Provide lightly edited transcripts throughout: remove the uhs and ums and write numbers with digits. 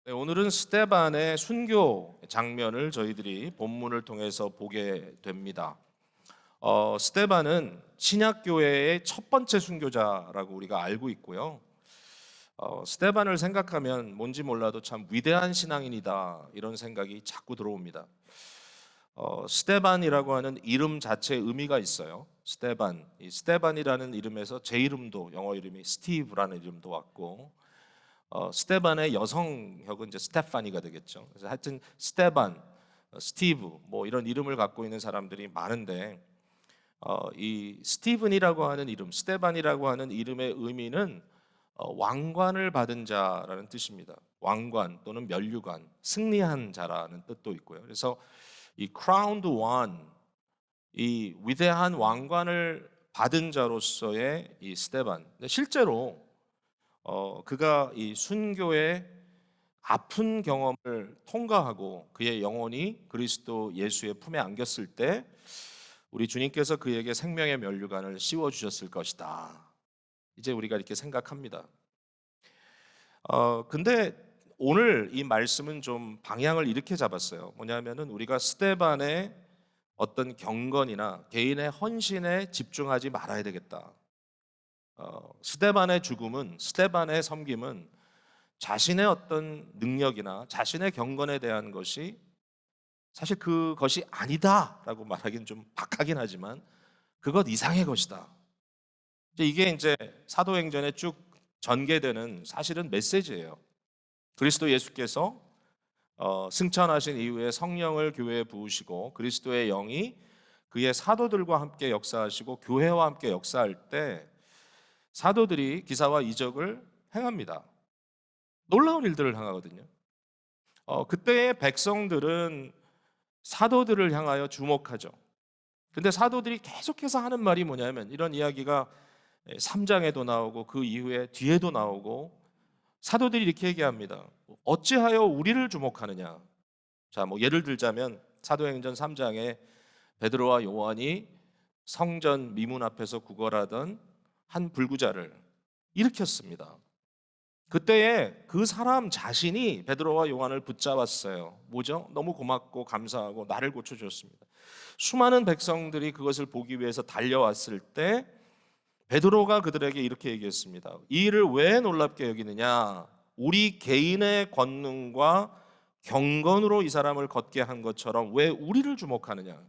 네, 오늘은 스데반의 순교 장면을 저희들이 본문을 통해서 보게 됩니다. 스데반은 신약교회의 첫 번째 순교자라고 우리가 알고 있고요. 스데반을 생각하면 뭔지 몰라도 참 위대한 신앙인이다 이런 생각이 자꾸 들어옵니다. 스데반이라고 하는 이름 자체에 의미가 있어요. 스데반, 이 스데반이라는 이름에서 제 이름도 영어 이름이 스티브라는 이름도 왔고, 스테반의 여성역은 이제 스테파니가 되겠죠. 그래서 하여튼 스테반, 스티브 뭐 이런 이름을 갖고 있는 사람들이 많은데, 이 스티븐이라고 하는 이름, 스테반이라고 하는 이름의 의미는 왕관을 받은 자라는 뜻입니다. 왕관 또는 면류관, 승리한 자라는 뜻도 있고요. 그래서 이 crowned one, 이 위대한 왕관을 받은 자로서의 이 스테반. 근데 실제로 그가 이 순교의 아픈 경험을 통과하고 그의 영혼이 그리스도 예수의 품에 안겼을 때 우리 주님께서 그에게 생명의 면류관을 씌워 주셨을 것이다. 이제 우리가 이렇게 생각합니다. 근데 오늘 이 말씀은 좀 방향을 이렇게 잡았어요. 뭐냐면은 우리가 스데반의 어떤 경건이나 개인의 헌신에 집중하지 말아야 되겠다. 스데반의 죽음은, 스데반의 섬김은 자신의 어떤 능력이나 자신의 경건에 대한 것이 사실 그것이 아니다라고 말하기는 좀 박하긴 하지만 그것 이상의 것이다. 이게 이제 사도행전에 쭉 전개되는 사실은 메시지예요. 그리스도 예수께서 승천하신 이후에 성령을 교회에 부으시고 그리스도의 영이 그의 사도들과 함께 역사하시고 교회와 함께 역사할 때 사도들이 기사와 이적을 행합니다. 놀라운 일들을 행하거든요. 그때의 백성들은 사도들을 향하여 주목하죠. 근데 사도들이 계속해서 하는 말이 뭐냐면 이런 이야기가 3장에도 나오고 그 이후에 뒤에도 나오고 사도들이 이렇게 얘기합니다. 어찌하여 우리를 주목하느냐. 자, 뭐 예를 들자면 사도행전 3장에 베드로와 요한이 성전 미문 앞에서 구걸하던 한 불구자를 일으켰습니다. 그때에 그 사람 자신이 베드로와 요한을 붙잡았어요. 뭐죠? 너무 고맙고 감사하고 나를 고쳐주었습니다. 수많은 백성들이 그것을 보기 위해서 달려왔을 때 베드로가 그들에게 이렇게 얘기했습니다. 이 일을 왜 놀랍게 여기느냐? 우리 개인의 권능과 경건으로 이 사람을 걷게 한 것처럼 왜 우리를 주목하느냐?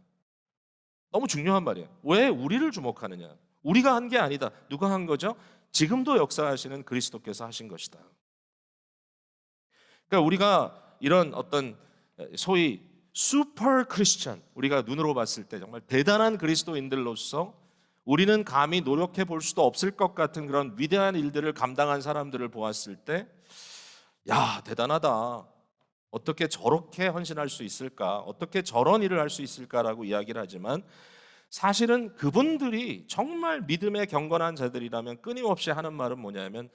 너무 중요한 말이에요. 왜 우리를 주목하느냐? 우리가 한 게 아니다. 누가 한 거죠? 지금도 역사하시는 그리스도께서 하신 것이다. 그러니까 우리가 이런 어떤 소위 슈퍼 크리스천, 우리가 눈으로 봤을 때 정말 대단한 그리스도인들로서 우리는 감히 노력해 볼 수도 없을 것 같은 그런 위대한 일들을 감당한 사람들을 보았을 때, 야, 대단하다. 어떻게 저렇게 헌신할 수 있을까? 어떻게 저런 일을 할 수 있을까라고 이야기를 하지만 사실은 그분들이 정말 믿음의 경건한 자들이라면 끊임없이 하는 말은 뭐냐면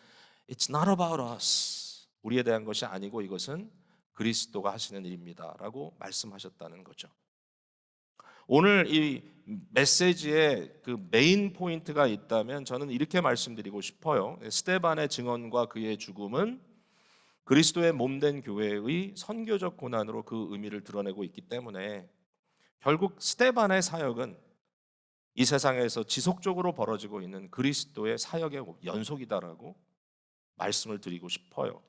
It's not about us. 우리에 대한 것이 아니고 이것은 그리스도가 하시는 일입니다라고 말씀하셨다는 거죠. 오늘 이 메시지에 그 메인 포인트가 있다면 저는 이렇게 말씀드리고 싶어요. 스데반의 증언과 그의 죽음은 그리스도의 몸된 교회의 선교적 고난으로 그 의미를 드러내고 있기 때문에 결국 스데반의 사역은 이 세상에서 지속적으로 벌어지고 있는 그리스도의 사역의 연속이다라고 말씀을 드리고 싶어요.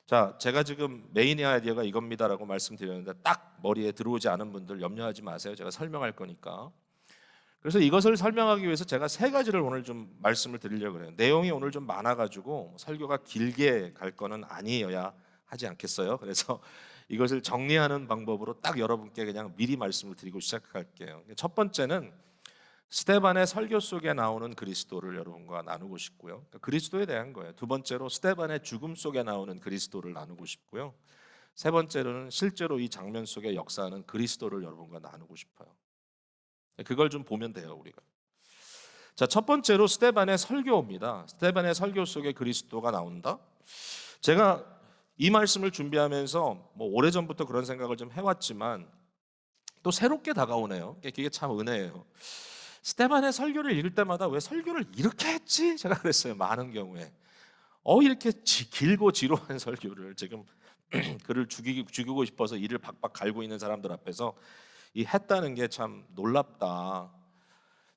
자, 제가 지금 메인 아이디어가 이겁니다라고 말씀드렸는데 딱 머리에 들어오지 않은 분들 염려하지 마세요. 제가 설명할 거니까. 그래서 이것을 설명하기 위해서 제가 세 가지를 오늘 좀 말씀을 드리려고 해요. 내용이 오늘 좀 많아가지고 설교가 길게 갈 거는 아니어야 하지 않겠어요. 그래서 이것을 정리하는 방법으로 딱 여러분께 그냥 미리 말씀을 드리고 시작할게요. 첫 번째는 스데반의 설교 속에 나오는 그리스도를 여러분과 나누고 싶고요. 그러니까 그리스도에 대한 거예요. 두 번째로 스데반의 죽음 속에 나오는 그리스도를 나누고 싶고요. 세 번째로는 실제로 이 장면 속에 역사하는 그리스도를 여러분과 나누고 싶어요. 그걸 좀 보면 돼요, 우리가. 자, 첫 번째로 스데반의 설교입니다. 스데반의 설교 속에 그리스도가 나온다. 제가 이 말씀을 준비하면서 뭐 오래전부터 그런 생각을 좀 해왔지만 또 새롭게 다가오네요. 그게 참 은혜예요. 스데반의 설교를 읽을 때마다 왜 설교를 이렇게 했지? 제가 그랬어요. 많은 경우에 이렇게 길고 지루한 설교를 지금 그를 죽이고 싶어서 이를 박박 갈고 있는 사람들 앞에서 이 했다는 게 참 놀랍다.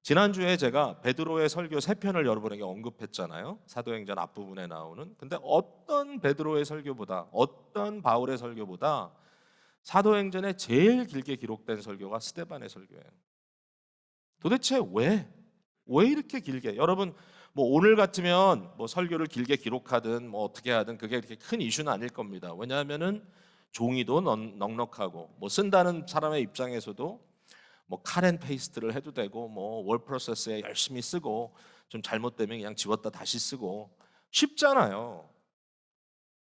지난주에 제가 베드로의 설교 3편을 여러분에게 언급했잖아요. 사도행전 앞부분에 나오는. 근데 어떤 베드로의 설교보다, 어떤 바울의 설교보다 사도행전에 제일 길게 기록된 설교가 스데반의 설교예요. 도대체 왜 이렇게 길게? 여러분 뭐 오늘 같으면 뭐 설교를 길게 기록하든 뭐 어떻게 하든 그게 그렇게 큰 이슈는 아닐 겁니다. 왜냐하면은 종이도 넉넉하고 뭐 쓴다는 사람의 입장에서도 뭐 컷앤페이스트를 해도 되고 뭐 월 프로세스에 열심히 쓰고 좀 잘못되면 그냥 지웠다 다시 쓰고 쉽잖아요.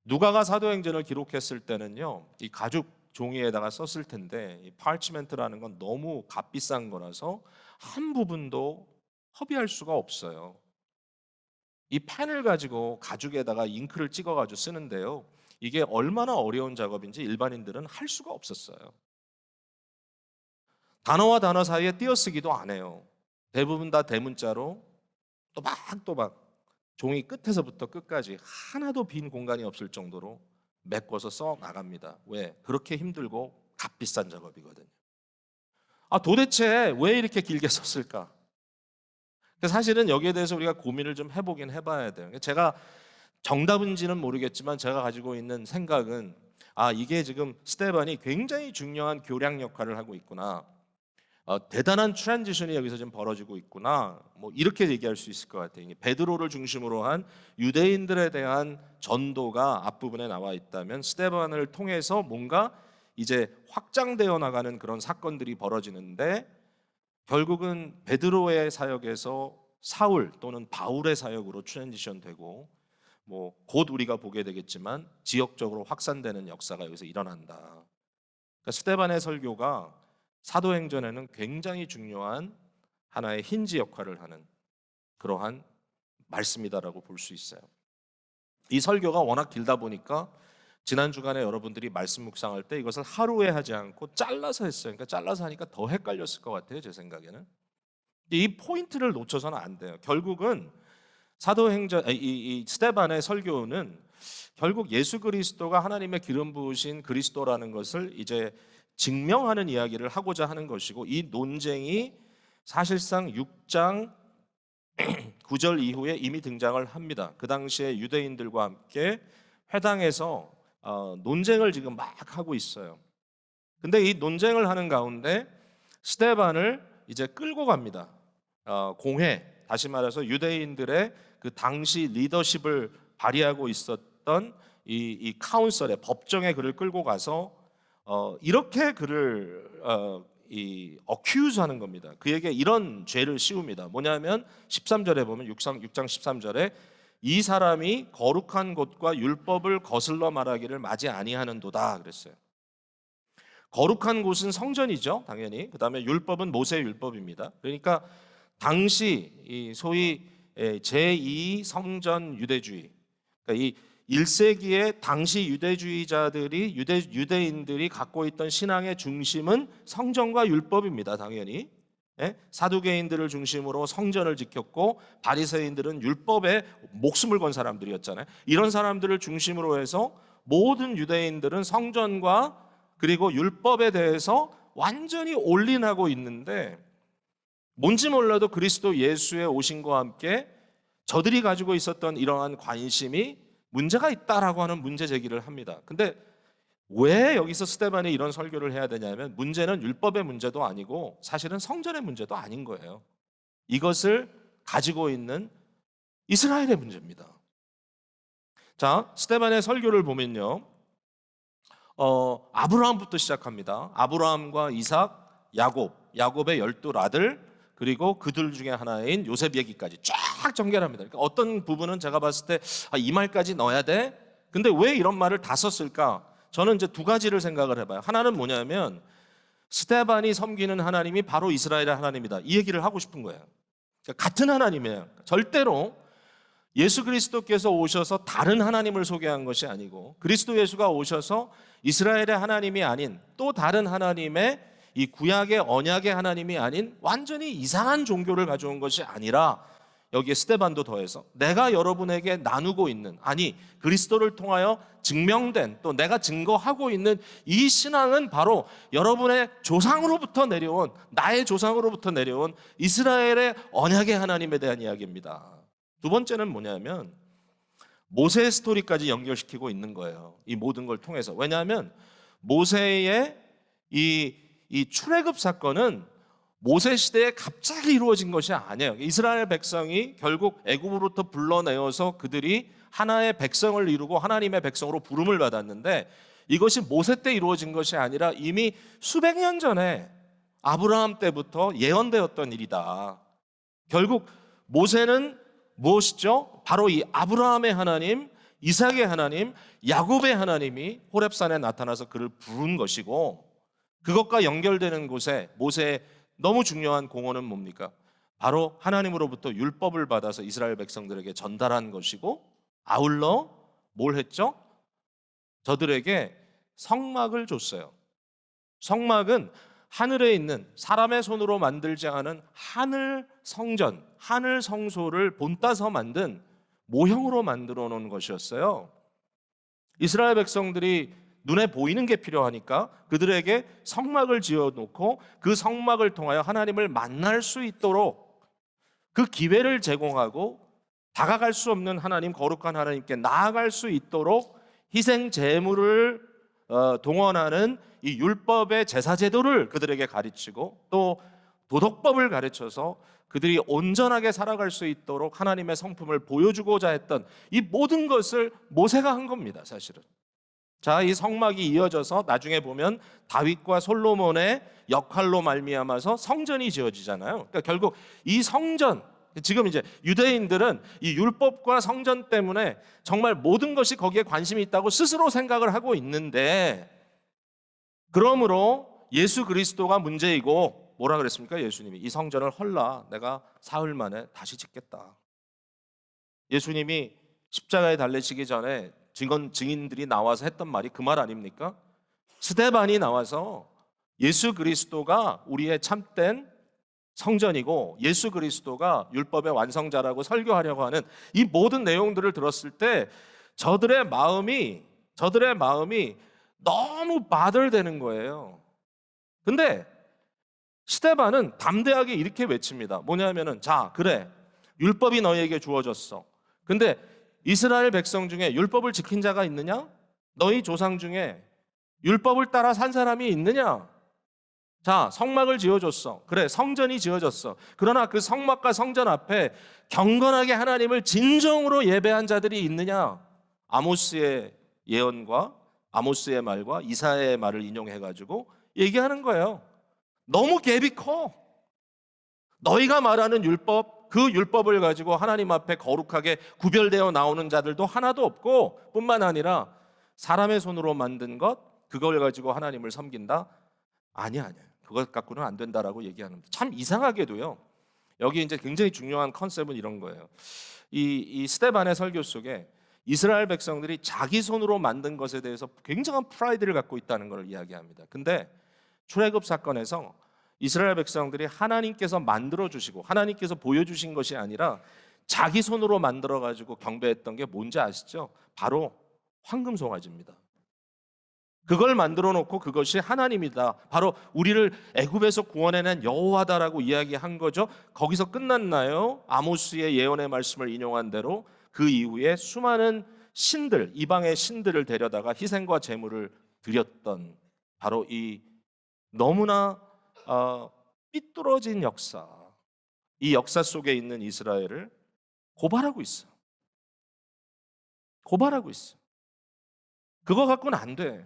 누가가 사도행전을 기록했을 때는요, 이 가죽 종이에다가 썼을 텐데 이 파치멘트라는 건 너무 값비싼 거라서 한 부분도 허비할 수가 없어요. 이 펜을 가지고 가죽에다가 잉크를 찍어가지고 쓰는데요, 이게 얼마나 어려운 작업인지 일반인들은 할 수가 없었어요. 단어와 단어 사이에 띄어쓰기도 안 해요. 대부분 다 대문자로 또박또박 종이 끝에서부터 끝까지 하나도 빈 공간이 없을 정도로 메꿔서 써 나갑니다. 왜? 그렇게 힘들고 값비싼 작업이거든요. 도대체 왜 이렇게 길게 썼을까? 사실은 여기에 대해서 우리가 고민을 좀 해보긴 해봐야 돼요. 제가 정답인지는 모르겠지만 제가 가지고 있는 생각은 이게 지금 스데반이 굉장히 중요한 교량 역할을 하고 있구나. 대단한 트랜지션이 여기서 지금 벌어지고 있구나. 뭐 이렇게 얘기할 수 있을 것 같아요. 베드로를 중심으로 한 유대인들에 대한 전도가 앞부분에 나와 있다면 스데반을 통해서 뭔가 이제 확장되어 나가는 그런 사건들이 벌어지는데 결국은 베드로의 사역에서 사울 또는 바울의 사역으로 트랜지션 되고 뭐 곧 우리가 보게 되겠지만 지역적으로 확산되는 역사가 여기서 일어난다. 그러니까 스데반의 설교가 사도행전에는 굉장히 중요한 하나의 힌지 역할을 하는 그러한 말씀이다라고 볼 수 있어요. 이 설교가 워낙 길다 보니까 지난 주간에 여러분들이 말씀 묵상할 때 이것을 하루에 하지 않고 잘라서 했어요. 그러니까 잘라서 하니까 더 헷갈렸을 것 같아요, 제 생각에는. 이 포인트를 놓쳐서는 안 돼요. 결국은 사도행전 이 스데반의 설교는 결국 예수 그리스도가 하나님의 기름 부으신 그리스도라는 것을 이제 증명하는 이야기를 하고자 하는 것이고, 이 논쟁이 사실상 6장 9절 이후에 이미 등장을 합니다. 그 당시에 유대인들과 함께 회당에서 논쟁을 지금 막 하고 있어요. 근데 이 논쟁을 하는 가운데 스데반을 이제 끌고 갑니다. 공회, 다시 말해서 유대인들의 그 당시 리더십을 발휘하고 있었던 이 카운셀의 법정에 그를 끌고 가서 이렇게 그를 어큐즈하는 겁니다. 그에게 이런 죄를 씌웁니다. 뭐냐면 13절에 보면 6장 13절에 이 사람이 거룩한 곳과 율법을 거슬러 말하기를 마지 아니하는도다 그랬어요. 거룩한 곳은 성전이죠, 당연히. 그다음에 율법은 모세의 율법입니다. 그러니까 당시 이 소위 제2 성전 유대주의, 그러니까 이 1세기의 당시 유대주의자들이 유대인들이 갖고 있던 신앙의 중심은 성전과 율법입니다. 당연히 사두개인들을 중심으로 성전을 지켰고 바리새인들은 율법에 목숨을 건 사람들이었잖아요. 이런 사람들을 중심으로 해서 모든 유대인들은 성전과 그리고 율법에 대해서 완전히 올인하고 있는데, 뭔지 몰라도 그리스도 예수의 오심과 함께 저들이 가지고 있었던 이러한 관심이 문제가 있다라고 하는 문제 제기를 합니다. 근데 왜 여기서 스데반이 이런 설교를 해야 되냐면, 문제는 율법의 문제도 아니고 사실은 성전의 문제도 아닌 거예요. 이것을 가지고 있는 이스라엘의 문제입니다. 자, 스데반의 설교를 보면요, 아브라함부터 시작합니다. 아브라함과 이삭, 야곱의 12아들, 그리고 그들 중에 하나인 요셉 얘기까지 쫙 전개합니다. 그러니까 어떤 부분은 제가 봤을 때 이 말까지 넣어야 돼? 근데 왜 이런 말을 다 썼을까? 저는 이제 두 가지를 생각을 해봐요. 하나는 뭐냐면 스데반이 섬기는 하나님이 바로 이스라엘의 하나님이다, 이 얘기를 하고 싶은 거예요. 그러니까 같은 하나님이에요. 절대로 예수 그리스도께서 오셔서 다른 하나님을 소개한 것이 아니고, 그리스도 예수가 오셔서 이스라엘의 하나님이 아닌 또 다른 하나님의, 이 구약의 언약의 하나님이 아닌 완전히 이상한 종교를 가져온 것이 아니라 여기에 스데반도 더해서 내가 여러분에게 나누고 있는, 아니 그리스도를 통하여 증명된, 또 내가 증거하고 있는 이 신앙은 바로 여러분의 조상으로부터 내려온, 나의 조상으로부터 내려온 이스라엘의 언약의 하나님에 대한 이야기입니다. 두 번째는 뭐냐면 모세의 스토리까지 연결시키고 있는 거예요. 이 모든 걸 통해서. 왜냐하면 모세의 이 출애굽 사건은 모세 시대에 갑자기 이루어진 것이 아니에요. 이스라엘 백성이 결국 애굽으로부터 불러내어서 그들이 하나의 백성을 이루고 하나님의 백성으로 부름을 받았는데, 이것이 모세 때 이루어진 것이 아니라 이미 수백 년 전에 아브라함 때부터 예언되었던 일이다. 결국 모세는 무엇이죠? 바로 이 아브라함의 하나님, 이삭의 하나님, 야곱의 하나님이 호렙산에 나타나서 그를 부른 것이고, 그것과 연결되는 곳에 모세의 너무 중요한 공헌은 뭡니까? 바로 하나님으로부터 율법을 받아서 이스라엘 백성들에게 전달한 것이고, 아울러 뭘 했죠? 저들에게 성막을 줬어요. 성막은 하늘에 있는 사람의 손으로 만들지 않은 하늘 성전, 하늘 성소를 본따서 만든 모형으로 만들어 놓은 것이었어요. 이스라엘 백성들이 눈에 보이는 게 필요하니까 그들에게 성막을 지어놓고 그 성막을 통하여 하나님을 만날 수 있도록 그 기회를 제공하고, 다가갈 수 없는 하나님, 거룩한 하나님께 나아갈 수 있도록 희생 제물을 동원하는 이 율법의 제사 제도를 그들에게 가르치고, 또 도덕법을 가르쳐서 그들이 온전하게 살아갈 수 있도록 하나님의 성품을 보여주고자 했던 이 모든 것을 모세가 한 겁니다, 사실은. 자, 이 성막이 이어져서 나중에 보면 다윗과 솔로몬의 역할로 말미암아서 성전이 지어지잖아요. 그러니까 결국 이 성전, 지금 이제 유대인들은 이 율법과 성전 때문에 정말 모든 것이 거기에 관심이 있다고 스스로 생각을 하고 있는데, 그러므로 예수 그리스도가 문제이고, 뭐라 그랬습니까? 예수님이 이 성전을 헐라 내가 사흘 만에 다시 짓겠다. 예수님이 십자가에 달리시기 전에 증인들이 나와서 했던 말이 그 말 아닙니까? 스데반이 나와서 예수 그리스도가 우리의 참된 성전이고 예수 그리스도가 율법의 완성자라고 설교하려고 하는 이 모든 내용들을 들었을 때 저들의 마음이 너무 바들되는 거예요. 근데 스데반은 담대하게 이렇게 외칩니다. 뭐냐면은, 자, 그래, 율법이 너희에게 주어졌어. 근데 이스라엘 백성 중에 율법을 지킨 자가 있느냐? 너희 조상 중에 율법을 따라 산 사람이 있느냐? 자, 성막을 지어줬어. 그래, 성전이 지어졌어. 그러나 그 성막과 성전 앞에 경건하게 하나님을 진정으로 예배한 자들이 있느냐? 아모스의 예언과 아모스의 말과 이사야의 말을 인용해가지고 얘기하는 거예요. 너무 갭이 커. 너희가 말하는 율법, 그 율법을 가지고 하나님 앞에 거룩하게 구별되어 나오는 자들도 하나도 없고, 뿐만 아니라 사람의 손으로 만든 것, 그걸 가지고 하나님을 섬긴다? 아니야. 그것 갖고는 안 된다라고 얘기하는데, 참 이상하게도요, 여기 이제 굉장히 중요한 컨셉은 이런 거예요. 이 스데반의 설교 속에 이스라엘 백성들이 자기 손으로 만든 것에 대해서 굉장한 프라이드를 갖고 있다는 걸 이야기합니다. 근데 출애굽 사건에서 이스라엘 백성들이 하나님께서 만들어 주시고 하나님께서 보여주신 것이 아니라 자기 손으로 만들어 가지고 경배했던 게 뭔지 아시죠? 바로 황금송아지입니다. 그걸 만들어 놓고 그것이 하나님이다, 바로 우리를 애굽에서 구원해낸 여호와다라고 이야기한 거죠. 거기서 끝났나요? 아모스의 예언의 말씀을 인용한 대로 그 이후에 수많은 신들, 이방의 신들을 데려다가 희생과 제물을 드렸던 바로 이 너무나 삐뚤어진 역사, 이 역사 속에 있는 이스라엘을 고발하고 있어. 고발하고 있어. 그거 갖고는 안 돼.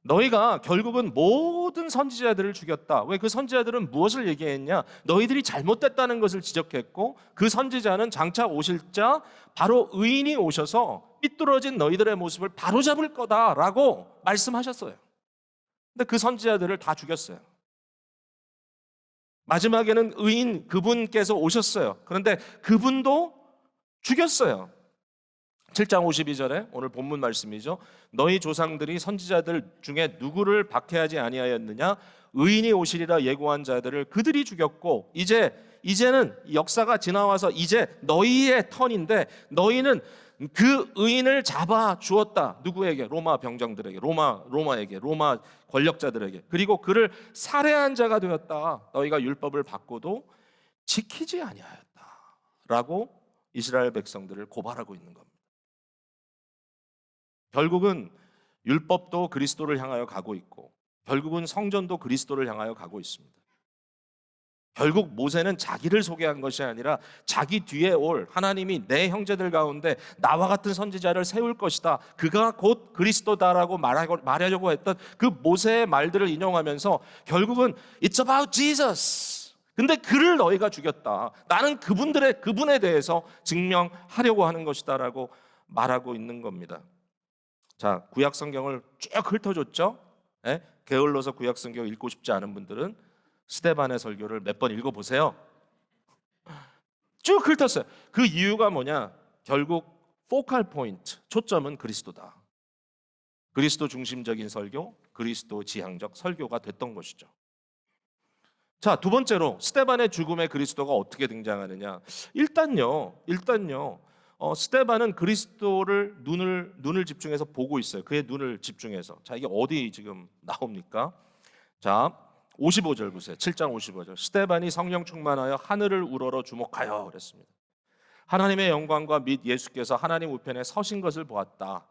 너희가 결국은 모든 선지자들을 죽였다. 왜? 그 선지자들은 무엇을 얘기했냐? 너희들이 잘못됐다는 것을 지적했고, 그 선지자는 장차 오실 자 바로 의인이 오셔서 삐뚤어진 너희들의 모습을 바로잡을 거다라고 말씀하셨어요. 근데 그 선지자들을 다 죽였어요. 마지막에는 의인 그분께서 오셨어요. 그런데 그분도 죽였어요. 7장 52절에 오늘 본문 말씀이죠. 너희 조상들이 선지자들 중에 누구를 박해하지 아니하였느냐? 의인이 오시리라 예고한 자들을 그들이 죽였고 이제는 역사가 지나와서 이제 너희의 턴인데 너희는 그 의인을 잡아 주었다. 누구에게? 로마 병정들에게, 로마에게, 로마 권력자들에게. 그리고 그를 살해한 자가 되었다. 너희가 율법을 받고도 지키지 아니하였다라고 이스라엘 백성들을 고발하고 있는 겁니다. 결국은 율법도 그리스도를 향하여 가고 있고 결국은 성전도 그리스도를 향하여 가고 있습니다. 결국 모세는 자기를 소개한 것이 아니라 자기 뒤에 올 하나님이 내 형제들 가운데 나와 같은 선지자를 세울 것이다. 그가 곧 그리스도다라고 말하려고 했던 그 모세의 말들을 인용하면서 결국은 It's about Jesus. 근데 그를 너희가 죽였다. 나는 그분에 대해서 증명하려고 하는 것이다라고 말하고 있는 겁니다. 자, 구약 성경을 쭉 훑어줬죠. 예? 게을러서 구약 성경 읽고 싶지 않은 분들은 스데반의 설교를 몇 번 읽어보세요. 쭉 훑었어요. 그 이유가 뭐냐? 결국 포컬 포인트, 초점은 그리스도다. 그리스도 중심적인 설교, 그리스도 지향적 설교가 됐던 것이죠. 자, 두 번째로 스데반의 죽음에 그리스도가 어떻게 등장하느냐? 일단요. 스데반은 그리스도를 눈을 집중해서 보고 있어요. 그의 눈을 집중해서. 자, 이게 어디 지금 나옵니까? 자, 55절 보세요. 7장 55절. 스데반이 성령 충만하여 하늘을 우러러 주목하여 그랬습니다. 하나님의 영광과 및 예수께서 하나님 우편에 서신 것을 보았다.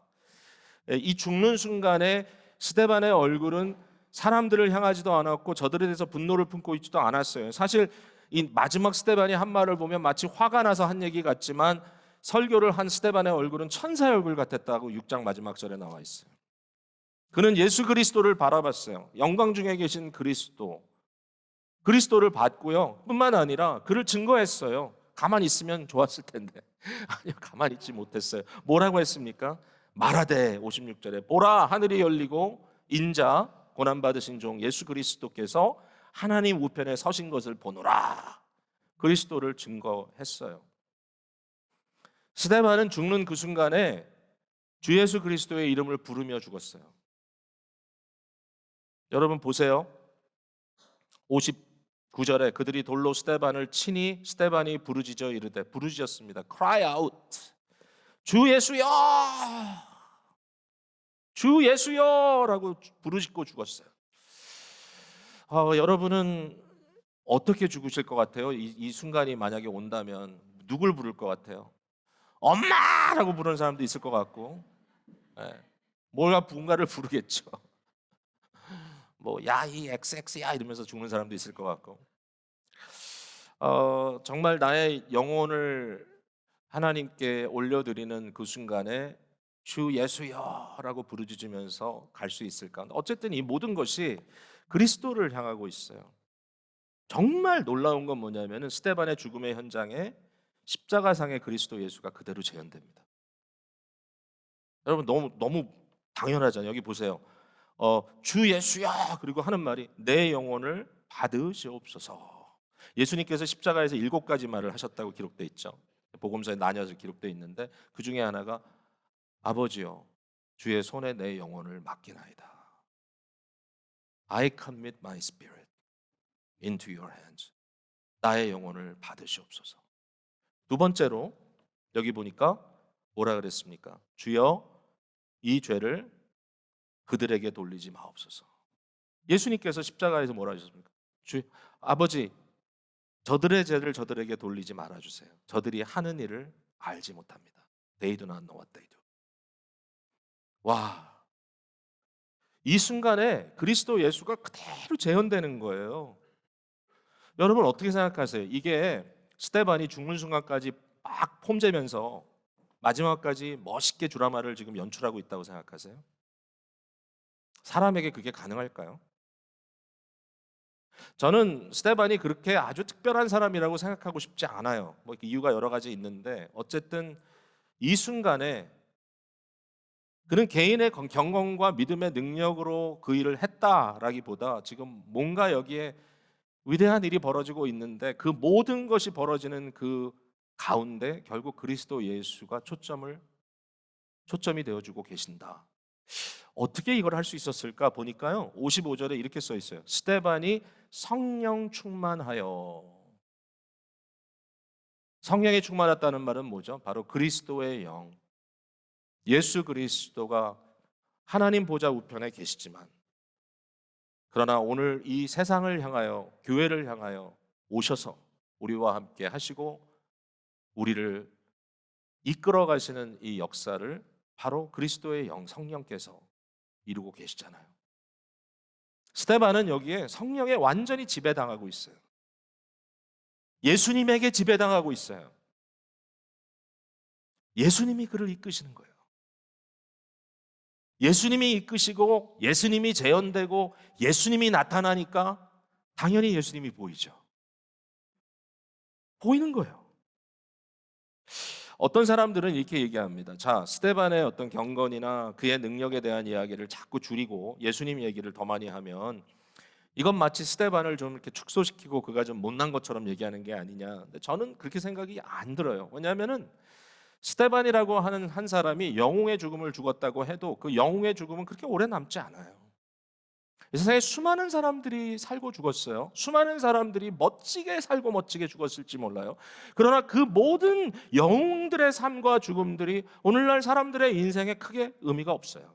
이 죽는 순간에 스데반의 얼굴은 사람들을 향하지도 않았고 저들에 대해서 분노를 품고 있지도 않았어요. 사실 이 마지막 스데반이 한 말을 보면 마치 화가 나서 한 얘기 같지만 설교를 한 스데반의 얼굴은 천사의 얼굴 같았다고 6장 마지막 절에 나와 있어요. 그는 예수 그리스도를 바라봤어요. 영광 중에 계신 그리스도를 봤고요. 뿐만 아니라 그를 증거했어요. 가만히 있으면 좋았을 텐데 아니요, 가만히 있지 못했어요. 뭐라고 했습니까? 말하되 56절에 보라 하늘이 열리고 인자 고난받으신 종 예수 그리스도께서 하나님 우편에 서신 것을 보노라. 그리스도를 증거했어요. 스데반은 죽는 그 순간에 주 예수 그리스도의 이름을 부르며 죽었어요. 여러분 보세요. 59절에 그들이 돌로 스데반을 치니 스데반이 부르짖었습니다. Cry out. 주 예수여! 주 예수여라고 부르짖고 죽었어요. 여러분은 어떻게 죽으실 것 같아요? 이 순간이 만약에 온다면 누굴 부를 것 같아요? 엄마라고 부르는 사람도 있을 것 같고, 뭔가를 부르겠죠. 야이 XX야 이러면서 죽는 사람도 있을 것 같고, 정말 나의 영혼을 하나님께 올려드리는 그 순간에 주 예수여라고 부르짖으면서 갈 수 있을까? 어쨌든 이 모든 것이 그리스도를 향하고 있어요. 정말 놀라운 건 뭐냐면은 스데반의 죽음의 현장에 십자가상의 그리스도 예수가 그대로 재현됩니다. 여러분 너무 당연하잖아요. 여기 보세요. 주 예수야 그리고 하는 말이 내 영혼을 받으시옵소서. 예수님께서 십자가에서 7가지 말을 하셨다고 기록되어 있죠. 복음서에 나뉘어서 기록되어 있는데 그 중에 하나가 아버지여 주의 손에 내 영혼을 맡기나이다. I commit my spirit into your hands. 나의 영혼을 받으시옵소서. 두 번째로 여기 보니까 뭐라 그랬습니까? 주여 이 죄를 그들에게 돌리지 마옵소서. 예수님께서 십자가에서 뭐라 하셨습니까? 아버지 저들의 죄를 저들에게 돌리지 말아주세요. 저들이 하는 일을 알지 못합니다. They do not know what they do. 와, 이 순간에 그리스도 예수가 그대로 재현되는 거예요. 여러분 어떻게 생각하세요? 이게 스데반이 죽는 순간까지 막 폼재면서 마지막까지 멋있게 드라마를 지금 연출하고 있다고 생각하세요? 사람에게 그게 가능할까요? 저는 스데반이 그렇게 아주 특별한 사람이라고 생각하고 싶지 않아요. 이유가 여러 가지 있는데 어쨌든 이 순간에 그는 개인의 경건과 믿음의 능력으로 그 일을 했다라기보다 지금 뭔가 여기에 위대한 일이 벌어지고 있는데 그 모든 것이 벌어지는 그 가운데 결국 그리스도 예수가 초점이 되어주고 계신다. 어떻게 이걸 할 수 있었을까 보니까요. 55절에 이렇게 써 있어요. 스데반이 성령 충만하여. 성령이 충만했다는 말은 뭐죠? 바로 그리스도의 영. 예수 그리스도가 하나님 보좌 우편에 계시지만, 그러나 오늘 이 세상을 향하여, 교회를 향하여 오셔서 우리와 함께 하시고 우리를 이끌어 가시는 이 역사를 바로 그리스도의 영, 성령께서 이루고 계시잖아요. 스데반은 여기에 성령에 완전히 지배당하고 있어요. 예수님에게 지배당하고 있어요. 예수님이 그를 이끄시는 거예요. 예수님이 이끄시고 예수님이 재현되고 예수님이 나타나니까 당연히 예수님이 보이죠. 보이는 거예요. 어떤 사람들은 이렇게 얘기합니다. 자, 스데반의 어떤 경건이나 그의 능력에 대한 이야기를 자꾸 줄이고 예수님 얘기를 더 많이 하면 이건 마치 스데반을 좀 이렇게 축소시키고 그가 좀 못난 것처럼 얘기하는 게 아니냐. 근데 저는 그렇게 생각이 안 들어요. 왜냐하면은 스데반이라고 하는 한 사람이 영웅의 죽음을 죽었다고 해도 그 영웅의 죽음은 그렇게 오래 남지 않아요. 이 세상에 수많은 사람들이 살고 죽었어요. 수많은 사람들이 멋지게 살고 멋지게 죽었을지 몰라요. 그러나 그 모든 영웅들의 삶과 죽음들이 오늘날 사람들의 인생에 크게 의미가 없어요.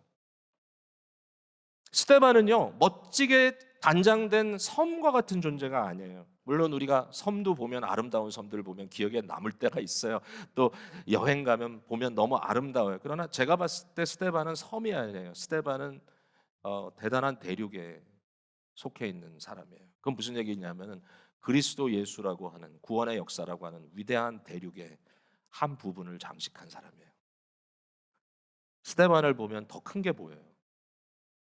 스데반은요, 멋지게 단장된 섬과 같은 존재가 아니에요. 물론 우리가 섬도 보면, 아름다운 섬들을 보면 기억에 남을 때가 있어요. 또 여행 가면 보면 너무 아름다워요. 그러나 제가 봤을 때 스데반은 섬이 아니에요. 스데반은 대단한 대륙에 속해 있는 사람이에요. 그건 무슨 얘기냐면은 그리스도 예수라고 하는 구원의 역사라고 하는 위대한 대륙의 한 부분을 장식한 사람이에요. 스데반을 보면 더 큰 게 보여요.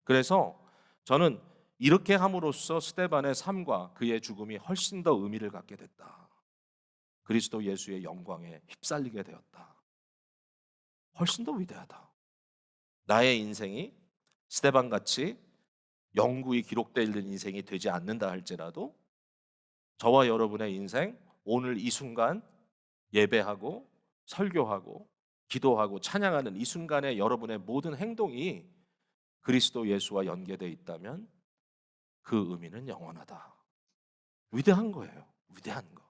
그래서 저는 이렇게 함으로써 스데반의 삶과 그의 죽음이 훨씬 더 의미를 갖게 됐다. 그리스도 예수의 영광에 휩쓸리게 되었다. 훨씬 더 위대하다. 나의 인생이 스데반같이 영구히 기록될 인생이 되지 않는다 할지라도 저와 여러분의 인생, 오늘 이 순간 예배하고 설교하고 기도하고 찬양하는 이 순간의 여러분의 모든 행동이 그리스도 예수와 연계되어 있다면 그 의미는 영원하다. 위대한 거예요. 위대한 거.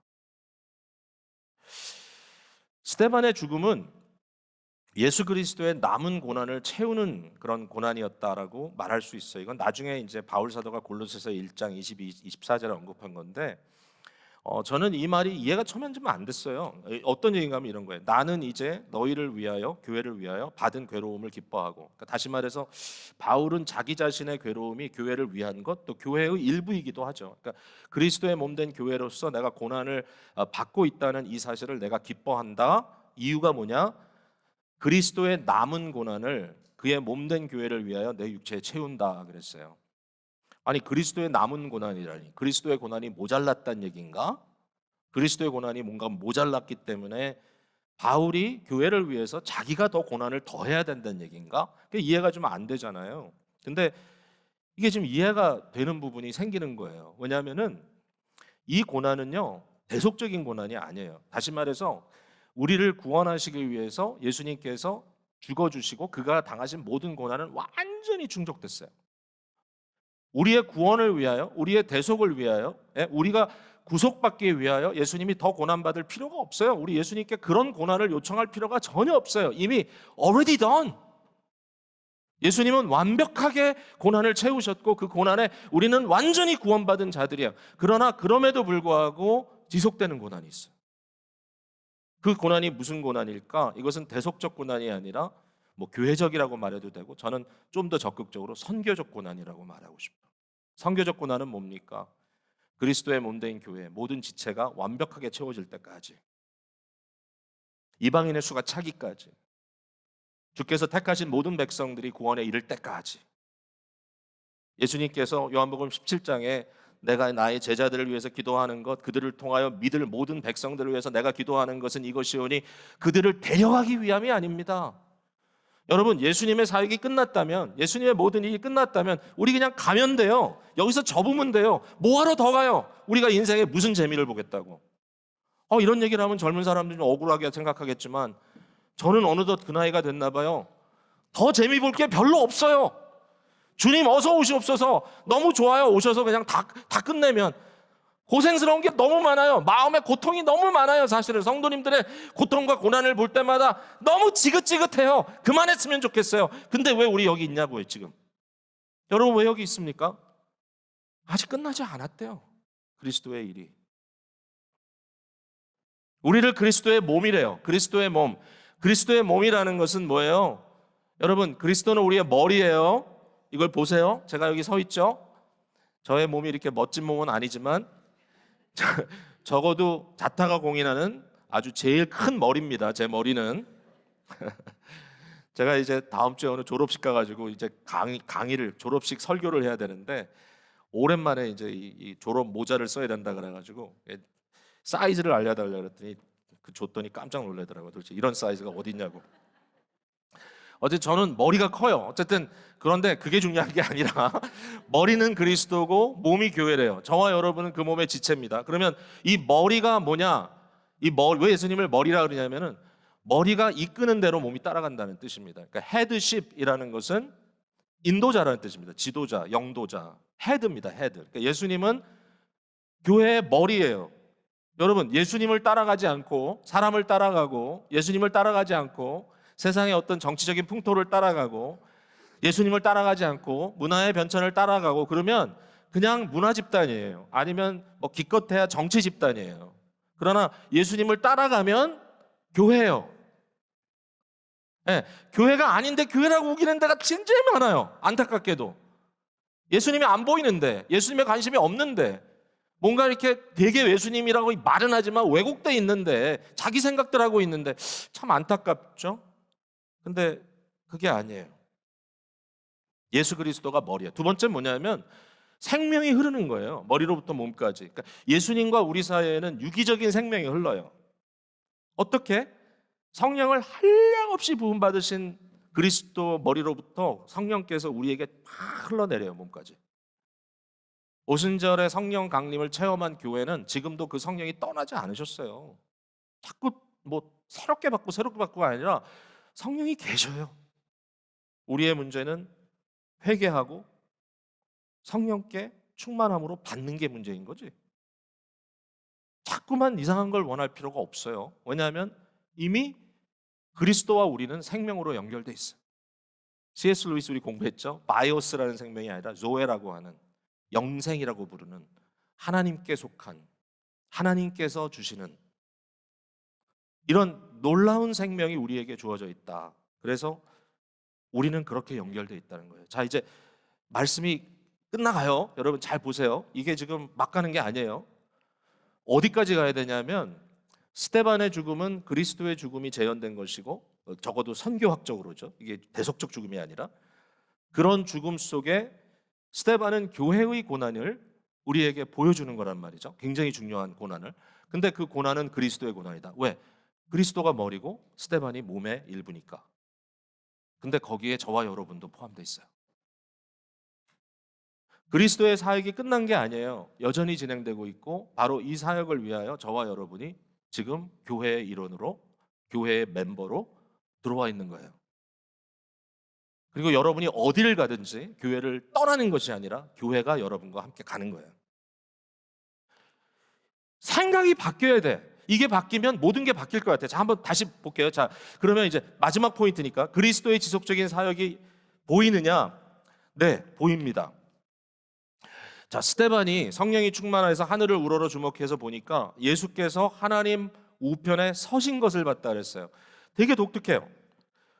스데반의 죽음은 예수 그리스도의 남은 고난을 채우는 그런 고난이었다라고 말할 수 있어요. 이건 나중에 이제 바울 사도가 골로새서 1장 22, 24절에 언급한 건데 저는 이 말이 이해가 처음엔 좀 안 됐어요. 어떤 얘기인가 하면 이런 거예요. 나는 이제 너희를 위하여, 교회를 위하여 받은 괴로움을 기뻐하고. 그러니까 다시 말해서 바울은 자기 자신의 괴로움이 교회를 위한 것, 또 교회의 일부이기도 하죠. 그러니까 그리스도의 몸된 교회로서 내가 고난을 받고 있다는 이 사실을 내가 기뻐한다. 이유가 뭐냐? 그리스도의 남은 고난을 그의 몸된 교회를 위하여 내 육체에 채운다 그랬어요. 아니, 그리스도의 남은 고난이라니, 그리스도의 고난이 모자랐단 얘기인가? 그리스도의 고난이 뭔가 모자랐기 때문에 바울이 교회를 위해서 자기가 더 고난을 더 해야 된다는 얘기인가? 그게 이해가 좀 안 되잖아요. 근데 이게 지금 이해가 되는 부분이 생기는 거예요. 왜냐하면은 이 고난은요, 대속적인 고난이 아니에요. 다시 말해서 우리를 구원하시기 위해서 예수님께서 죽어주시고 그가 당하신 모든 고난은 완전히 충족됐어요. 우리의 구원을 위하여, 우리의 대속을 위하여, 우리가 구속받기 위하여 예수님이 더 고난받을 필요가 없어요. 우리 예수님께 그런 고난을 요청할 필요가 전혀 없어요. 이미 already done. 예수님은 완벽하게 고난을 채우셨고 그 고난에 우리는 완전히 구원받은 자들이에요. 그러나 그럼에도 불구하고 지속되는 고난이 있어요. 그 고난이 무슨 고난일까? 이것은 대속적 고난이 아니라 뭐 교회적이라고 말해도 되고, 저는 좀 더 적극적으로 선교적 고난이라고 말하고 싶어요. 선교적 고난은 뭡니까? 그리스도의 몸된 교회 모든 지체가 완벽하게 채워질 때까지, 이방인의 수가 차기까지, 주께서 택하신 모든 백성들이 구원에 이를 때까지. 예수님께서 요한복음 17장에 내가 나의 제자들을 위해서 기도하는 것, 그들을 통하여 믿을 모든 백성들을 위해서 내가 기도하는 것은 이것이오니 그들을 데려가기 위함이 아닙니다. 여러분, 예수님의 사역이 끝났다면, 예수님의 모든 일이 끝났다면 우리 그냥 가면 돼요. 여기서 접으면 돼요. 뭐하러 더 가요? 우리가 인생에 무슨 재미를 보겠다고. 이런 얘기를 하면 젊은 사람들이 좀 억울하게 생각하겠지만 저는 어느덧 그 나이가 됐나 봐요. 더 재미 볼 게 별로 없어요. 주님 어서 오시옵소서. 너무 좋아요. 오셔서 그냥 다 끝내면. 고생스러운 게 너무 많아요. 마음의 고통이 너무 많아요. 사실은 성도님들의 고통과 고난을 볼 때마다 너무 지긋지긋해요. 그만했으면 좋겠어요. 근데 왜 우리 여기 있냐고요, 지금. 여러분 왜 여기 있습니까? 아직 끝나지 않았대요. 그리스도의 일이. 우리를 그리스도의 몸이래요. 그리스도의 몸. 그리스도의 몸이라는 것은 뭐예요? 여러분, 그리스도는 우리의 머리예요. 이걸 보세요. 제가 여기 서 있죠? 저의 몸이 이렇게 멋진 몸은 아니지만 적어도 자타가 공인하는 아주 제일 큰 머리입니다. 제 머리는. 제가 이제 다음 주에 어느 졸업식 가가지고 이제 강의를 졸업식 설교를 해야 되는데 오랜만에 이제 이 졸업 모자를 써야 된다 그래가지고 사이즈를 알려달라 그랬더니 줬더니 깜짝 놀라더라고요. 도대체 이런 사이즈가 어디 있냐고. 어제 저는 머리가 커요. 어쨌든 그런데 그게 중요한 게 아니라 머리는 그리스도고 몸이 교회래요. 저와 여러분은 그 몸의 지체입니다. 그러면 이 머리가 뭐냐? 왜 예수님을 머리라 그러냐면은 머리가 이끄는 대로 몸이 따라간다는 뜻입니다. 그러니까 헤드십이라는 것은 인도자라는 뜻입니다. 지도자, 영도자, 헤드입니다. 헤드. 그러니까 예수님은 교회의 머리예요. 여러분, 예수님을 따라가지 않고 사람을 따라가고 예수님을 따라가지 않고 세상의 어떤 정치적인 풍토를 따라가고 예수님을 따라가지 않고 문화의 변천을 따라가고 그러면 그냥 문화 집단이에요. 아니면 뭐 기껏해야 정치 집단이에요. 그러나 예수님을 따라가면 교회예요. 네, 교회가 아닌데 교회라고 우기는 데가 진짜 많아요. 안타깝게도. 예수님이 안 보이는데, 예수님의 관심이 없는데, 뭔가 이렇게 되게 예수님이라고 말은 하지만 왜곡돼 있는데, 자기 생각들 하고 있는데 참 안타깝죠? 근데 그게 아니에요. 예수 그리스도가 머리예요. 두 번째 뭐냐면 생명이 흐르는 거예요. 머리로부터 몸까지. 그러니까 예수님과 우리 사이에는 유기적인 생명이 흘러요. 어떻게? 성령을 한량없이 부음받으신 그리스도 머리로부터 성령께서 우리에게 막 흘러내려요. 몸까지. 오순절에 성령 강림을 체험한 교회는 지금도 그 성령이 떠나지 않으셨어요. 자꾸 뭐 새롭게 받고가 아니라 성령이 계셔요. 우리의 문제는 회개하고 성령께 충만함으로 받는 게 문제인 거지. 자꾸만 이상한 걸 원할 필요가 없어요. 왜냐하면 이미 그리스도와 우리는 생명으로 연결돼 있어요. C.S. 루이스 우리 공부했죠? 바이오스라는 생명이 아니라 조에라고 하는 영생이라고 부르는 하나님께 속한 하나님께서 주시는 이런 놀라운 생명이 우리에게 주어져 있다. 그래서 우리는 그렇게 연결돼 있다는 거예요. 자, 이제 말씀이 끝나가요. 여러분 잘 보세요. 이게 지금 막 가는 게 아니에요. 어디까지 가야 되냐면 스데반의 죽음은 그리스도의 죽음이 재현된 것이고 적어도 선교학적으로죠. 이게 대속적 죽음이 아니라 그런 죽음 속에 스데반은 교회의 고난을 우리에게 보여주는 거란 말이죠. 굉장히 중요한 고난을. 근데 그 고난은 그리스도의 고난이다. 왜? 그리스도가 머리고 스데반이 몸의 일부니까. 근데 거기에 저와 여러분도 포함되어 있어요. 그리스도의 사역이 끝난 게 아니에요. 여전히 진행되고 있고 바로 이 사역을 위하여 저와 여러분이 지금 교회의 일원으로 교회의 멤버로 들어와 있는 거예요. 그리고 여러분이 어디를 가든지 교회를 떠나는 것이 아니라 교회가 여러분과 함께 가는 거예요. 생각이 바뀌어야 돼. 이게 바뀌면 모든 게 바뀔 것 같아요. 자, 한번 다시 볼게요. 자, 그러면 이제 마지막 포인트니까 그리스도의 지속적인 사역이 보이느냐? 네, 보입니다. 자, 스데반이 성령이 충만해서 하늘을 우러러 주목해서 보니까 예수께서 하나님 우편에 서신 것을 봤다 그랬어요. 되게 독특해요.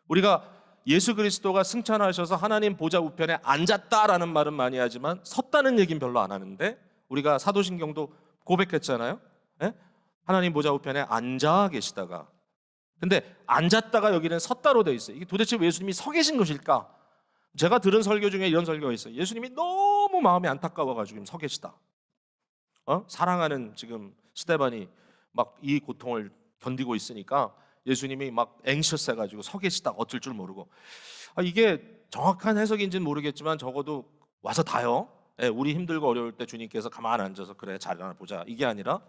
우리가 예수 그리스도가 승천하셔서 하나님 보좌 우편에 앉았다라는 말은 많이 하지만 섰다는 얘기는 별로 안 하는데 우리가 사도신경도 고백했잖아요. 예? 하나님 보좌 우편에 앉아 계시다가 근데 앉았다가 여기는 섰다로 돼 있어요. 이게 도대체 왜 예수님이 서 계신 것일까? 제가 들은 설교 중에 이런 설교가 있어요. 예수님이 너무 마음이 안타까워가지고 서 계시다. 사랑하는 지금 스데반이 막 이 고통을 견디고 있으니까 예수님이 막 앵셔스 해가지고 서 계시다 어쩔 줄 모르고 이게 정확한 해석인지는 모르겠지만 적어도 와서 다요. 우리 힘들고 어려울 때 주님께서 가만히 앉아서 그래 잘하나 보자 이게 아니라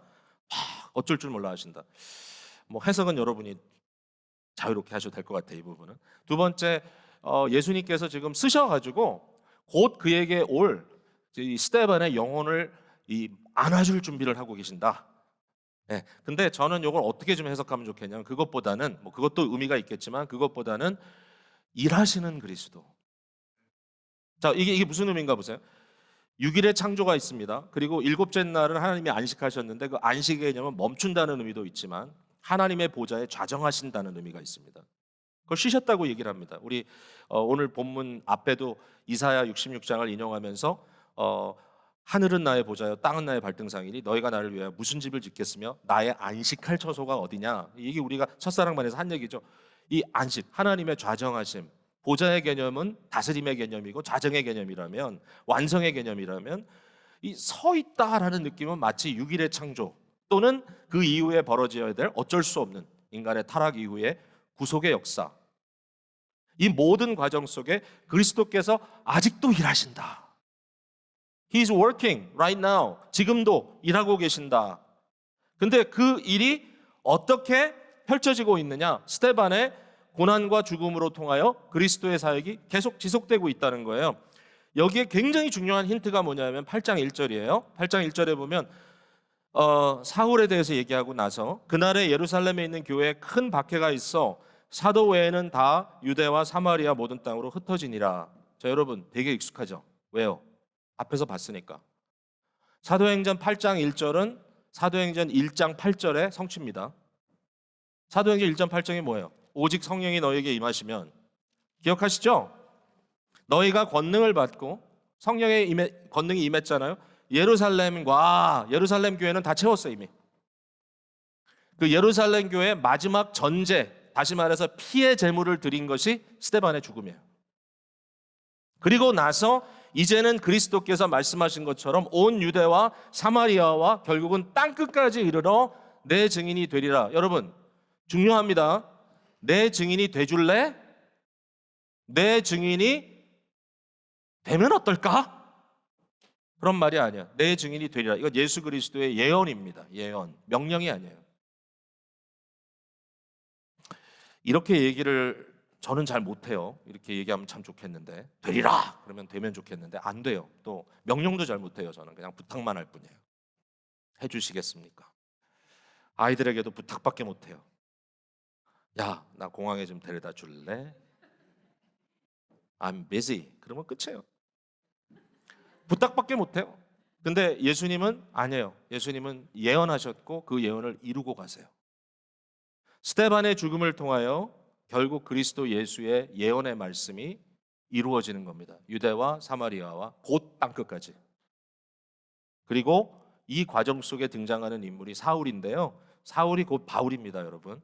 어쩔 줄 몰라 하신다. 뭐 해석은 여러분이 자유롭게 하셔도 될 것 같아요. 이 부분은. 두 번째 예수님께서 지금 쓰셔가지고 곧 그에게 올 이 스데반의 영혼을 안아줄 준비를 하고 계신다. 예. 근데 저는 이걸 어떻게 좀 해석하면 좋겠냐면 그것보다는 뭐 그것도 의미가 있겠지만 그것보다는 일하시는 그리스도. 자, 이게 무슨 의미인가 보세요. 6일의 창조가 있습니다. 그리고 일곱째 날은 하나님이 안식하셨는데 그 안식의 개념은 멈춘다는 의미도 있지만 하나님의 보좌에 좌정하신다는 의미가 있습니다. 그걸 쉬셨다고 얘기를 합니다. 우리 오늘 본문 앞에도 이사야 66장을 인용하면서 하늘은 나의 보좌요 땅은 나의 발등상이니 너희가 나를 위하여 무슨 집을 짓겠으며 나의 안식할 처소가 어디냐. 이게 우리가 첫사랑반에서 한 얘기죠. 이 안식, 하나님의 좌정하심, 보좌의 개념은 다스림의 개념이고 좌정의 개념이라면, 완성의 개념이라면 이 서 있다라는 느낌은 마치 6일의 창조 또는 그 이후에 벌어져야 될 어쩔 수 없는 인간의 타락 이후의 구속의 역사, 이 모든 과정 속에 그리스도께서 아직도 일하신다. He's working right now. 지금도 일하고 계신다. 근데 그 일이 어떻게 펼쳐지고 있느냐? 스데반의 고난과 죽음으로 통하여 그리스도의 사역이 계속 지속되고 있다는 거예요. 여기에 굉장히 중요한 힌트가 뭐냐면 8장 1절이에요. 8장 1절에 보면 사울에 대해서 얘기하고 나서 그날에 예루살렘에 있는 교회에 큰 박해가 있어 사도 외에는 다 유대와 사마리아 모든 땅으로 흩어지니라. 자, 여러분 되게 익숙하죠? 왜요? 앞에서 봤으니까. 사도행전 8장 1절은 사도행전 1장 8절의 성취입니다. 사도행전 1장 8절이 뭐예요? 오직 성령이 너에게 임하시면, 기억하시죠? 너희가 권능을 받고 성령의 권능이 임했잖아요. 예루살렘 교회는 다 채웠어요. 이미 그 예루살렘 교회의 마지막 전제, 다시 말해서 피의 제물을 드린 것이 스데반의 죽음이에요. 그리고 나서 이제는 그리스도께서 말씀하신 것처럼 온 유대와 사마리아와 결국은 땅끝까지 이르러 내 증인이 되리라. 여러분 중요합니다. 내 증인이 돼줄래? 내 증인이 되면 어떨까? 그런 말이 아니야. 내 증인이 되리라. 이건 예수 그리스도의 예언입니다. 예언, 명령이 아니에요. 이렇게 얘기를 저는 잘 못해요. 이렇게 얘기하면 참 좋겠는데, 되리라 그러면 되면 좋겠는데 안 돼요. 또 명령도 잘 못해요. 저는 그냥 부탁만 할 뿐이에요. 해주시겠습니까? 아이들에게도 부탁밖에 못해요. 야, 나 공항에 좀 데려다 줄래? I'm busy. 그러면 끝이에요. 부탁밖에 못해요. 근데 예수님은 아니에요. 예수님은 예언하셨고 그 예언을 이루고 가세요. 스데반의 죽음을 통하여 결국 그리스도 예수의 예언의 말씀이 이루어지는 겁니다. 유대와 사마리아와 곧 땅끝까지. 그리고 이 과정 속에 등장하는 인물이 사울인데요. 사울이 곧 바울입니다, 여러분.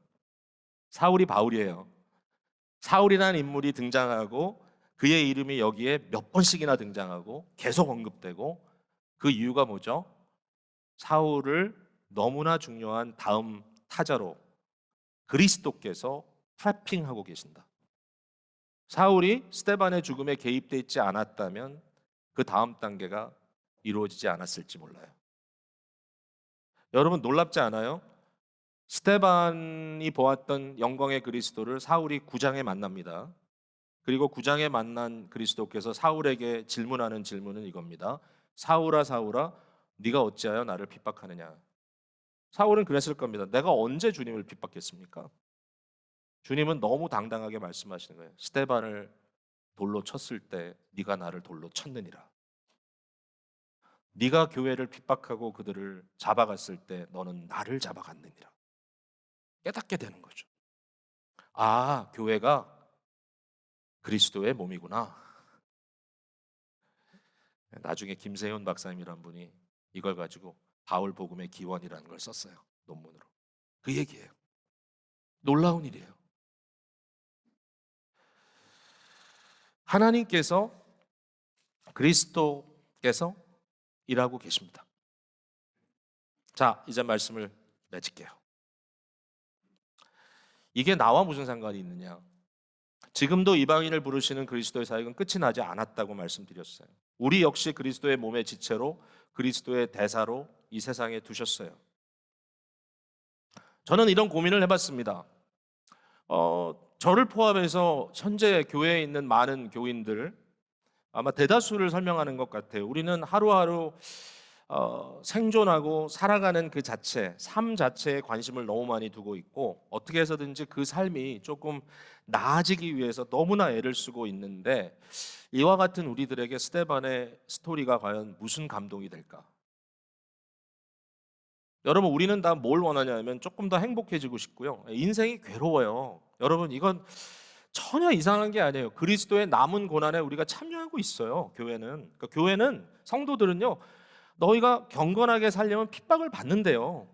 사울이 바울이에요. 사울이라는 인물이 등장하고 그의 이름이 여기에 몇 번씩이나 등장하고 계속 언급되고, 그 이유가 뭐죠? 사울을 너무나 중요한 다음 타자로 그리스도께서 트래핑하고 계신다. 사울이 스데반의 죽음에 개입되어 있지 않았다면 그 다음 단계가 이루어지지 않았을지 몰라요. 여러분 놀랍지 않아요? 스데반이 보았던 영광의 그리스도를 사울이 9장에 만납니다. 그리고 9장에 만난 그리스도께서 사울에게 질문하는 질문은 이겁니다. 사울아 사울아 네가 어찌하여 나를 핍박하느냐. 사울은 그랬을 겁니다. 내가 언제 주님을 핍박했습니까? 주님은 너무 당당하게 말씀하시는 거예요. 스데반을 돌로 쳤을 때 네가 나를 돌로 쳤느니라. 네가 교회를 핍박하고 그들을 잡아갔을 때 너는 나를 잡아갔느니라. 깨닫게 되는 거죠. 아, 교회가 그리스도의 몸이구나. 나중에 김세현 박사님이란 분이 이걸 가지고 바울 복음의 기원이라는 걸 썼어요. 논문으로. 그 얘기예요. 놀라운 일이에요. 하나님께서 그리스도께서 일하고 계십니다. 자, 이제 말씀을 맺을게요. 이게 나와 무슨 상관이 있느냐? 지금도 이방인을 부르시는 그리스도의 사역은 끝이 나지 않았다고 말씀드렸어요. 우리 역시 그리스도의 몸의 지체로 그리스도의 대사로 이 세상에 두셨어요. 저는 이런 고민을 해봤습니다. 저를 포함해서 현재 교회에 있는 많은 교인들, 아마 대다수를 설명하는 것 같아요. 우리는 하루하루 생존하고 살아가는 그 자체, 삶 자체에 관심을 너무 많이 두고 있고 어떻게 해서든지 그 삶이 조금 나아지기 위해서 너무나 애를 쓰고 있는데 이와 같은 우리들에게 스데반의 스토리가 과연 무슨 감동이 될까? 여러분 우리는 다 뭘 원하냐면 조금 더 행복해지고 싶고요. 인생이 괴로워요. 여러분 이건 전혀 이상한 게 아니에요. 그리스도의 남은 고난에 우리가 참여하고 있어요. 교회는. 그러니까 교회는 성도들은요. 너희가 경건하게 살려면 핍박을 받는데요.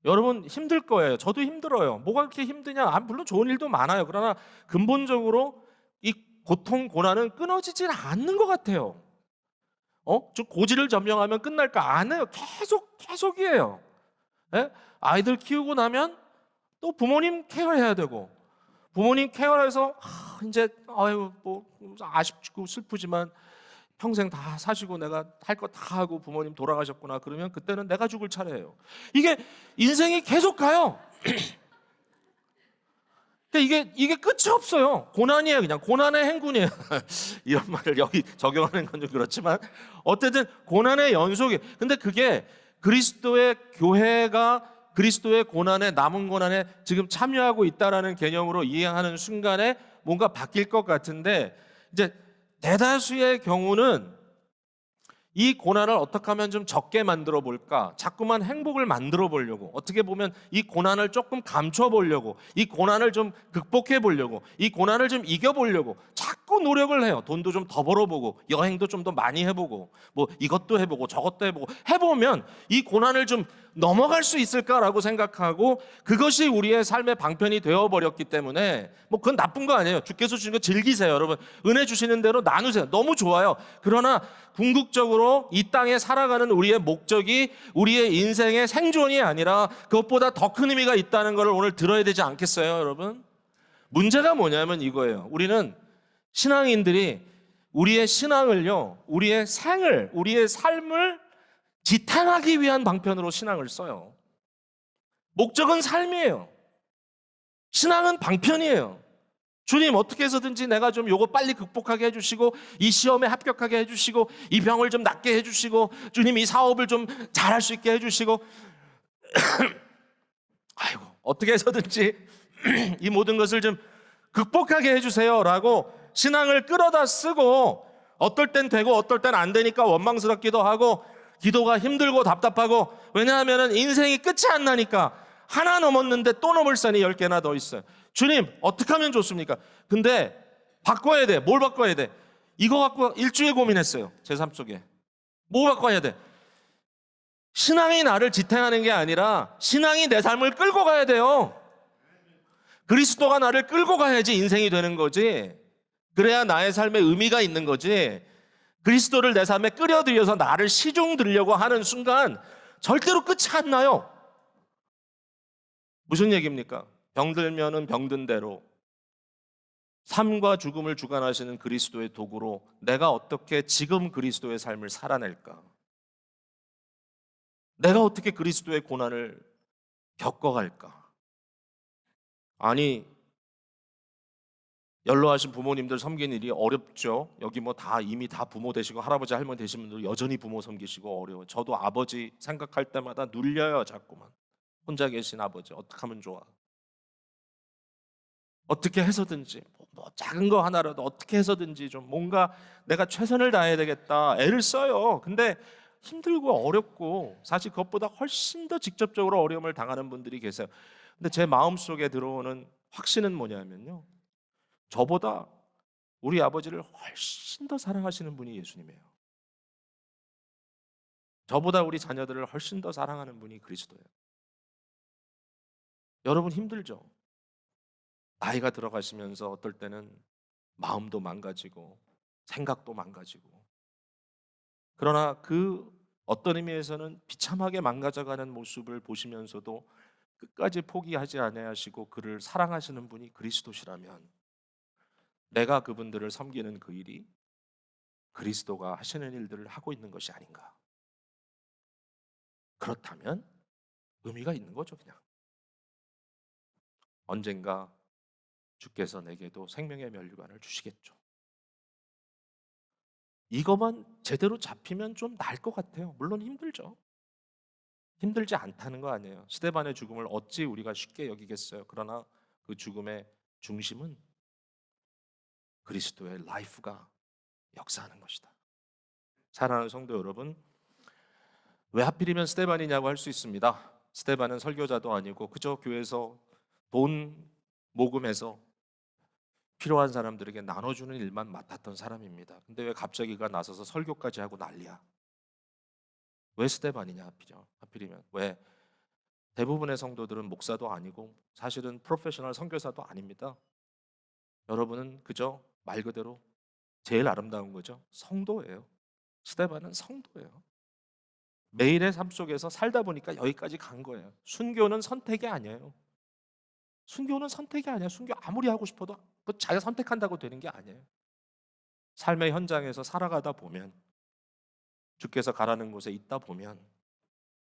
여러분 힘들 거예요. 저도 힘들어요. 뭐가 그렇게 힘드냐? 물론 좋은 일도 많아요. 그러나 근본적으로 이 고통 고난은 끊어지질 않는 것 같아요. 좀 고지를 점령하면 끝날까? 안 해요. 계속이에요. 예? 아이들 키우고 나면 또 부모님 케어해야 되고 부모님 케어해서 이제 아유 뭐 아쉽고 슬프지만 평생 다 사시고 내가 할 거 다 하고 부모님 돌아가셨구나 그러면 그때는 내가 죽을 차례예요. 이게 인생이 계속 가요. 그러니까 이게 끝이 없어요. 고난이에요. 그냥 고난의 행군이에요. 이런 말을 여기 적용하는 건 좀 그렇지만 어쨌든 고난의 연속이. 근데 그게 그리스도의 교회가 그리스도의 고난에 남은 고난에 지금 참여하고 있다라는 개념으로 이해하는 순간에 뭔가 바뀔 것 같은데 이제 대다수의 경우는 이 고난을 어떻게 하면 좀 적게 만들어 볼까? 자꾸만 행복을 만들어 보려고. 어떻게 보면 이 고난을 조금 감춰 보려고. 이 고난을 좀 극복해 보려고. 이 고난을 좀 이겨 보려고. 자꾸 노력을 해요. 돈도 좀 더 벌어 보고, 여행도 좀 더 많이 해 보고, 뭐 이것도 해 보고 저것도 해 보고 해 보면 이 고난을 좀 넘어갈 수 있을까라고 생각하고 그것이 우리의 삶의 방편이 되어 버렸기 때문에 뭐 그건 나쁜 거 아니에요. 주께서 주신 거 즐기세요, 여러분. 은혜 주시는 대로 나누세요. 너무 좋아요. 그러나 궁극적으로 이 땅에 살아가는 우리의 목적이 우리의 인생의 생존이 아니라 그것보다 더 큰 의미가 있다는 것을 오늘 들어야 되지 않겠어요, 여러분? 문제가 뭐냐면 이거예요. 우리는 신앙인들이 우리의 신앙을요, 우리의 생을, 우리의 삶을 지탱하기 위한 방편으로 신앙을 써요. 목적은 삶이에요. 신앙은 방편이에요. 주님 어떻게 해서든지 내가 좀 요거 빨리 극복하게 해주시고 이 시험에 합격하게 해주시고 이 병을 좀 낫게 해주시고 주님 이 사업을 좀 잘할 수 있게 해주시고 아이고 어떻게 해서든지 이 모든 것을 좀 극복하게 해주세요라고 신앙을 끌어다 쓰고 어떨 땐 되고 어떨 땐 안 되니까 원망스럽기도 하고 기도가 힘들고 답답하고 왜냐하면 인생이 끝이 안 나니까 하나 넘었는데 또 넘을 산이 10개나 더 있어요. 주님 어떻게 하면 좋습니까? 근데 바꿔야 돼. 뭘 바꿔야 돼? 이거 갖고 일주일 고민했어요. 제 삶 속에. 뭐 바꿔야 돼? 신앙이 나를 지탱하는 게 아니라 신앙이 내 삶을 끌고 가야 돼요. 그리스도가 나를 끌고 가야지 인생이 되는 거지. 그래야 나의 삶에 의미가 있는 거지. 그리스도를 내 삶에 끌어들여서 나를 시중 들려고 하는 순간 절대로 끝이 안 나요. 무슨 얘기입니까? 병들면은 병든 대로 삶과 죽음을 주관하시는 그리스도의 도구로 내가 어떻게 지금 그리스도의 삶을 살아낼까? 내가 어떻게 그리스도의 고난을 겪어갈까? 아니, 연로하신 부모님들 섬기는 일이 어렵죠. 여기 뭐 다 이미 다 부모 되시고 할아버지 할머니 되신 분들 여전히 부모 섬기시고 어려워요. 저도 아버지 생각할 때마다 눌려요, 자꾸만. 혼자 계신 아버지 어떻게 하면 좋아? 어떻게 해서든지 뭐 작은 거 하나라도 어떻게 해서든지 좀 뭔가 내가 최선을 다해야 되겠다 애를 써요. 근데 힘들고 어렵고 사실 그것보다 훨씬 더 직접적으로 어려움을 당하는 분들이 계세요. 근데 제 마음속에 들어오는 확신은 뭐냐면요, 저보다 우리 아버지를 훨씬 더 사랑하시는 분이 예수님이에요. 저보다 우리 자녀들을 훨씬 더 사랑하는 분이 그리스도예요. 여러분 힘들죠? 나이가 들어가시면서 어떨 때는 마음도 망가지고 생각도 망가지고 그러나 그 어떤 의미에서는 비참하게 망가져가는 모습을 보시면서도 끝까지 포기하지 아니하시고 그를 사랑하시는 분이 그리스도시라면 내가 그분들을 섬기는 그 일이 그리스도가 하시는 일들을 하고 있는 것이 아닌가. 그렇다면 의미가 있는 거죠, 그냥. 언젠가 주께서 내게도 생명의 면류관을 주시겠죠. 이것만 제대로 잡히면 좀 나을 것 같아요. 물론 힘들죠. 힘들지 않다는 거 아니에요. 스데반의 죽음을 어찌 우리가 쉽게 여기겠어요. 그러나 그 죽음의 중심은 그리스도의 라이프가 역사하는 것이다. 사랑하는 성도 여러분, 왜 하필이면 스데반이냐고 할 수 있습니다. 스데반은 설교자도 아니고 그저 교회에서 돈 모금해서 필요한 사람들에게 나눠주는 일만 맡았던 사람입니다. 근데 왜 갑자기 그가 나서서 설교까지 하고 난리야? 왜 스데반이냐 하필이면 왜? 대부분의 성도들은 목사도 아니고 사실은 프로페셔널 선교사도 아닙니다. 여러분은 그저 말 그대로 제일 아름다운 거죠. 성도예요. 스데반은 성도예요. 매일의 삶 속에서 살다 보니까 여기까지 간 거예요. 순교는 선택이 아니에요. 순교는 선택이 아니야. 순교 아무리 하고 싶어도 그 자기가 선택한다고 되는 게 아니에요. 삶의 현장에서 살아가다 보면 주께서 가라는 곳에 있다 보면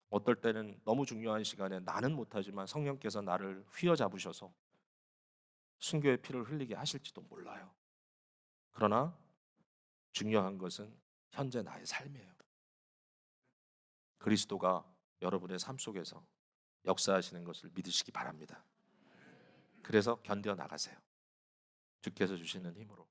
어떨 때는 너무 중요한 시간에 나는 못하지만 성령께서 나를 휘어잡으셔서 순교의 피를 흘리게 하실지도 몰라요. 그러나 중요한 것은 현재 나의 삶이에요. 그리스도가 여러분의 삶 속에서 역사하시는 것을 믿으시기 바랍니다. 그래서 견뎌 나가세요. 주께서 주시는 힘으로.